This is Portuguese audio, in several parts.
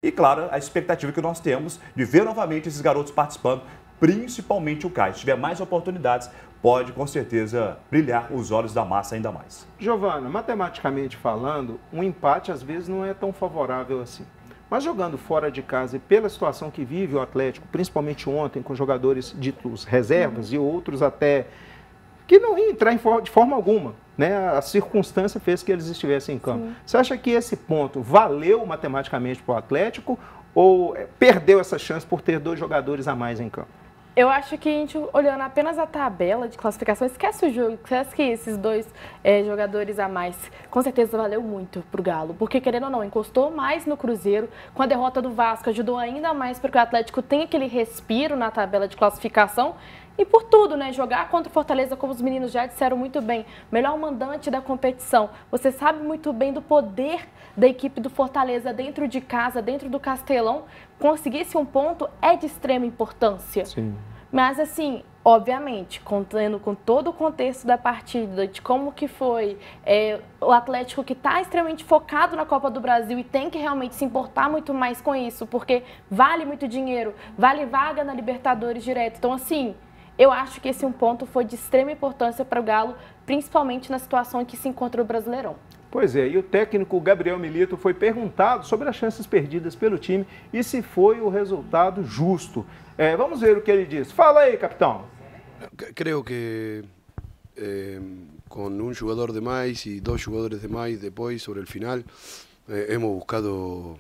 E, claro, a expectativa que nós temos de ver novamente esses garotos participando, principalmente o Caio. Se tiver mais oportunidades, pode, com certeza, brilhar os olhos da massa ainda mais. Giovana, matematicamente falando, um empate às vezes não é tão favorável assim. Mas jogando fora de casa e pela situação que vive o Atlético, principalmente ontem, com jogadores ditos reservas e outros até que não iam entrar de forma alguma, né? A circunstância fez que eles estivessem em campo. Sim. Você acha que esse ponto valeu matematicamente para o Atlético ou perdeu essa chance por ter 2 jogadores a mais em campo? Eu acho que a gente, olhando apenas a tabela de classificação, esquece o jogo, esquece que esses 2 jogadores a mais, com certeza valeu muito pro Galo, porque querendo ou não, encostou mais no Cruzeiro, com a derrota do Vasco, ajudou ainda mais para que o Atlético tenha aquele respiro na tabela de classificação. E por tudo, né? Jogar contra o Fortaleza, como os meninos já disseram muito bem, melhor mandante da competição. Você sabe muito bem do poder da equipe do Fortaleza dentro de casa, dentro do Castelão. Conseguir-se um ponto é de extrema importância. Sim. Mas assim, obviamente, contando com todo o contexto da partida, de como que foi o Atlético que está extremamente focado na Copa do Brasil e tem que realmente se importar muito mais com isso, porque vale muito dinheiro, vale vaga na Libertadores direto. Então assim, eu acho que esse um ponto foi de extrema importância para o Galo, principalmente na situação em que se encontra o Brasileirão. Pois é, e o técnico Gabriel Milito foi perguntado sobre as chances perdidas pelo time e se foi o resultado justo. Vamos ver o que ele disse. Fala aí, capitão. Creo que con un jugador de más y 2 jugadores de más después sobre el final hemos buscado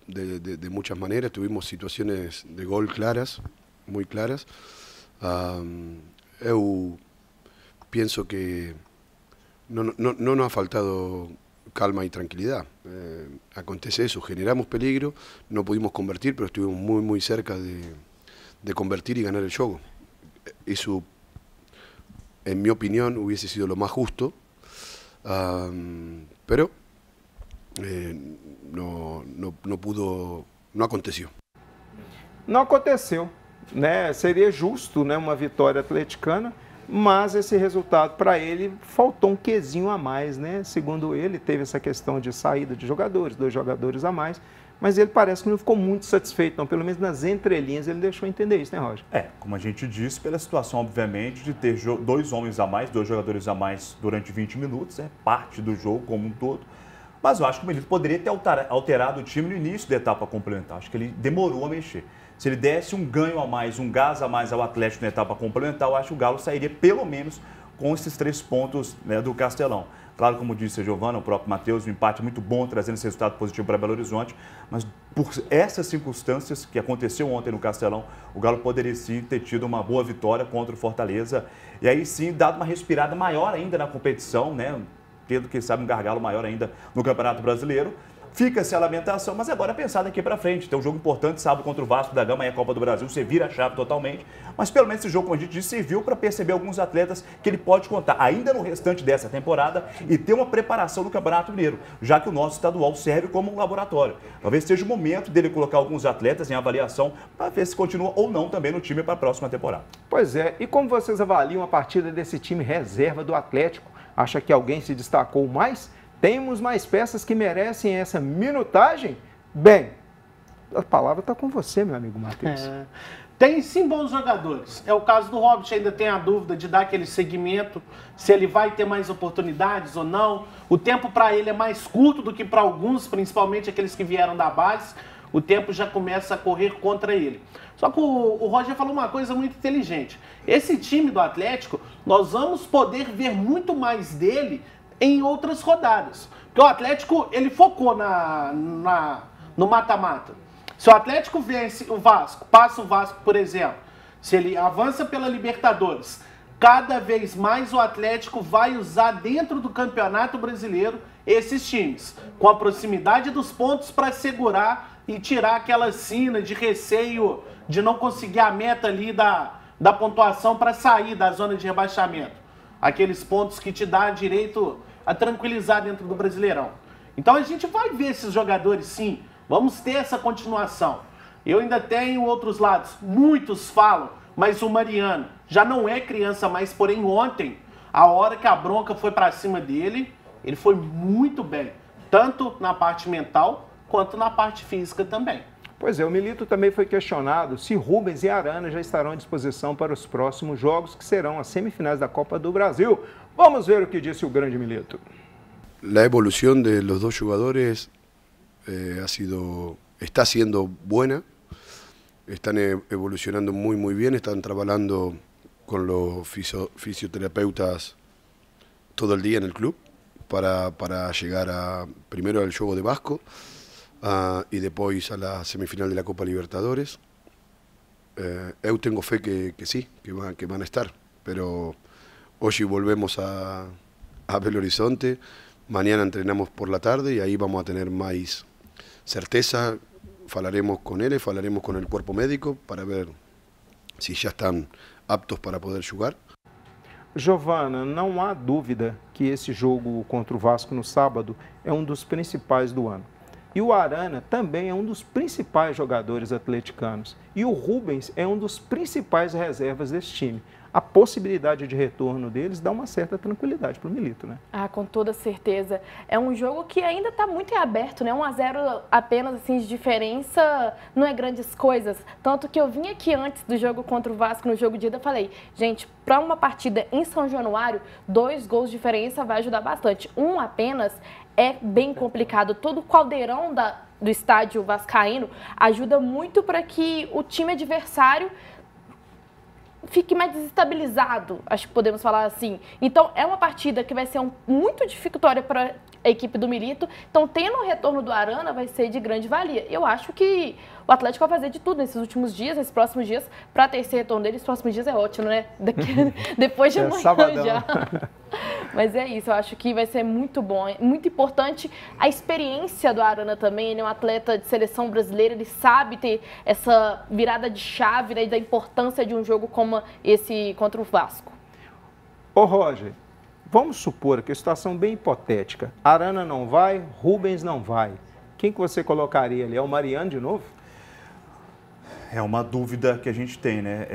de muchas maneras, tuvimos situaciones de gol claras, muy claras. Eu pienso que no nos ha faltado calma y tranquilidad. Acontece eso, generamos peligro, no pudimos convertir, pero estuvimos muy cerca de convertir y ganar el juego. Eso, en mi opinión, hubiese sido lo más justo, pero no aconteció. Não aconteceu, né? Seria justo, né, uma vitória atleticana, mas esse resultado para ele faltou um quezinho a mais, né? Segundo ele, teve essa questão de saída de jogadores, 2 jogadores a mais, mas ele parece que não ficou muito satisfeito, não. Pelo menos nas entrelinhas ele deixou entender isso, né, Roger? Como a gente disse, pela situação, obviamente, de ter 2 homens a mais, 2 jogadores a mais durante 20 minutos, é parte do jogo como um todo. Mas eu acho que o Milito poderia ter alterado o time no início da etapa complementar. Acho que ele demorou a mexer. Se ele desse um ganho a mais, um gás a mais ao Atlético na etapa complementar, eu acho que o Galo sairia pelo menos com esses 3 pontos, né, do Castelão. Claro, como disse a Giovana, o próprio Matheus, um empate muito bom, trazendo esse resultado positivo para Belo Horizonte, mas por essas circunstâncias que aconteceu ontem no Castelão, o Galo poderia sim ter tido uma boa vitória contra o Fortaleza e aí sim dado uma respirada maior ainda na competição, né, tendo, quem sabe, um gargalo maior ainda no Campeonato Brasileiro. Fica-se a lamentação, mas agora é pensar daqui para frente. Tem um jogo importante sábado contra o Vasco da Gama e a Copa do Brasil. Você vira a chave totalmente. Mas pelo menos esse jogo, como a gente disse, serviu para perceber alguns atletas que ele pode contar ainda no restante dessa temporada e ter uma preparação no Campeonato Mineiro, já que o nosso estadual serve como um laboratório. Talvez seja o momento dele colocar alguns atletas em avaliação para ver se continua ou não também no time para a próxima temporada. Pois é, e como vocês avaliam a partida desse time reserva do Atlético? Acha que alguém se destacou mais? Temos mais peças que merecem essa minutagem? Bem, a palavra está com você, meu amigo Matheus. Tem sim bons jogadores. É o caso do Hobbit, ainda tem a dúvida de dar aquele segmento, se ele vai ter mais oportunidades ou não. O tempo para ele é mais curto do que para alguns, principalmente aqueles que vieram da base. O tempo já começa a correr contra ele. Só que o Roger falou uma coisa muito inteligente. Esse time do Atlético, nós vamos poder ver muito mais dele em outras rodadas. Porque o Atlético, ele focou no mata-mata. Se o Atlético vence o Vasco, passa o Vasco, por exemplo, se ele avança pela Libertadores, cada vez mais o Atlético vai usar dentro do Campeonato Brasileiro esses times, com a proximidade dos pontos para segurar e tirar aquela sina de receio de não conseguir a meta ali da pontuação para sair da zona de rebaixamento. Aqueles pontos que te dá direito a tranquilizar dentro do Brasileirão. Então a gente vai ver esses jogadores sim, vamos ter essa continuação. Eu ainda tenho outros lados, muitos falam, mas o Mariano já não é criança mais, porém ontem, a hora que a bronca foi para cima dele, ele foi muito bem, tanto na parte mental quanto na parte física também. Pois é, o Milito também foi questionado se Rubens e Arana já estarão à disposição para os próximos jogos, que serão as semifinais da Copa do Brasil. Vamos ver o que disse o grande Milito. La evolución de los dos jugadores está siendo buena, están evolucionando muy bien, están trabajando con los fisioterapeutas todo el día en el club para llegar primero al juego de Vasco y después a la semifinal de la Copa Libertadores. Eu tengo fe que sí, que van a estar, pero hoy volvemos a Belo Horizonte, mañana entrenamos por la tarde y ahí vamos a tener más certeza. Falaremos con él, falaremos con el cuerpo médico para ver si ya están aptos para poder jugar. Giovana, não há dúvida que esse jogo contra o Vasco no sábado é um dos principais do ano. E o Arana também é um dos principais jogadores atleticanos. E o Rubens é um dos principais reservas desse time. A possibilidade de retorno deles dá uma certa tranquilidade para o Milito, né? Ah, com toda certeza. É um jogo que ainda está muito em aberto, né? 1-0 apenas assim de diferença, não é grandes coisas. Tanto que eu vim aqui antes do jogo contra o Vasco, no jogo de ida, falei, gente, para uma partida em São Januário, 2 gols de diferença vai ajudar bastante. Um apenas é bem complicado. Todo o caldeirão do estádio vascaíno ajuda muito para que o time adversário fique mais desestabilizado, acho que podemos falar assim. Então, é uma partida que vai ser muito dificultória para a equipe do Milito. Então, tendo o retorno do Arana, vai ser de grande valia. Eu acho que o Atlético vai fazer de tudo nesses últimos dias, nesses próximos dias, para ter esse retorno dele. Os próximos dias é ótimo, né? Depois de amanhã já. Mas é isso, eu acho que vai ser muito bom. É muito importante a experiência do Arana também. Ele é um atleta de seleção brasileira, ele sabe ter essa virada de chave, né, da importância de um jogo como esse contra o Vasco. Ô Roger, vamos supor que a situação bem hipotética. Arana não vai, Rubens não vai. Quem que você colocaria ali? É o Mariano de novo? É uma dúvida que a gente tem, né?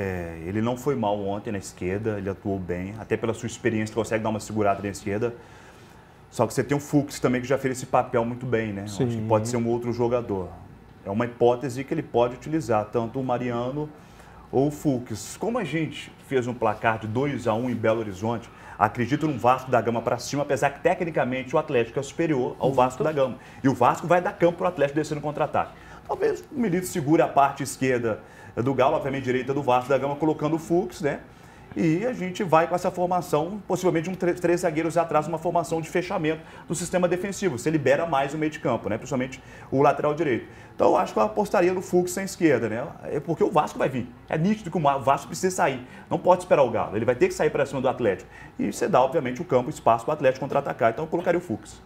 Ele não foi mal ontem na esquerda, ele atuou bem, até pela sua experiência, consegue dar uma segurada na esquerda. Só que você tem o Fux também, que já fez esse papel muito bem, né? Acho que pode ser um outro jogador. É uma hipótese que ele pode utilizar, tanto o Mariano ou o Fux. Como a gente fez um placar de 2-1 em Belo Horizonte, acredito no Vasco da Gama para cima, apesar que tecnicamente o Atlético é superior ao Vasco da Gama. E o Vasco vai dar campo para o Atlético descendo no contra-ataque. Talvez o Milito segure a parte esquerda do Galo, obviamente direita do Vasco da Gama, colocando o Fux, né? E a gente vai com essa formação, possivelmente 3 zagueiros atrás, uma formação de fechamento do sistema defensivo. Você libera mais o meio de campo, né? Principalmente o lateral direito. Então eu acho que eu apostaria no Fux à esquerda, né? É porque o Vasco vai vir. É nítido que o Vasco precisa sair. Não pode esperar o Galo. Ele vai ter que sair para cima do Atlético. E você dá, obviamente, o campo, o espaço para o Atlético contra-atacar. Então eu colocaria o Fux.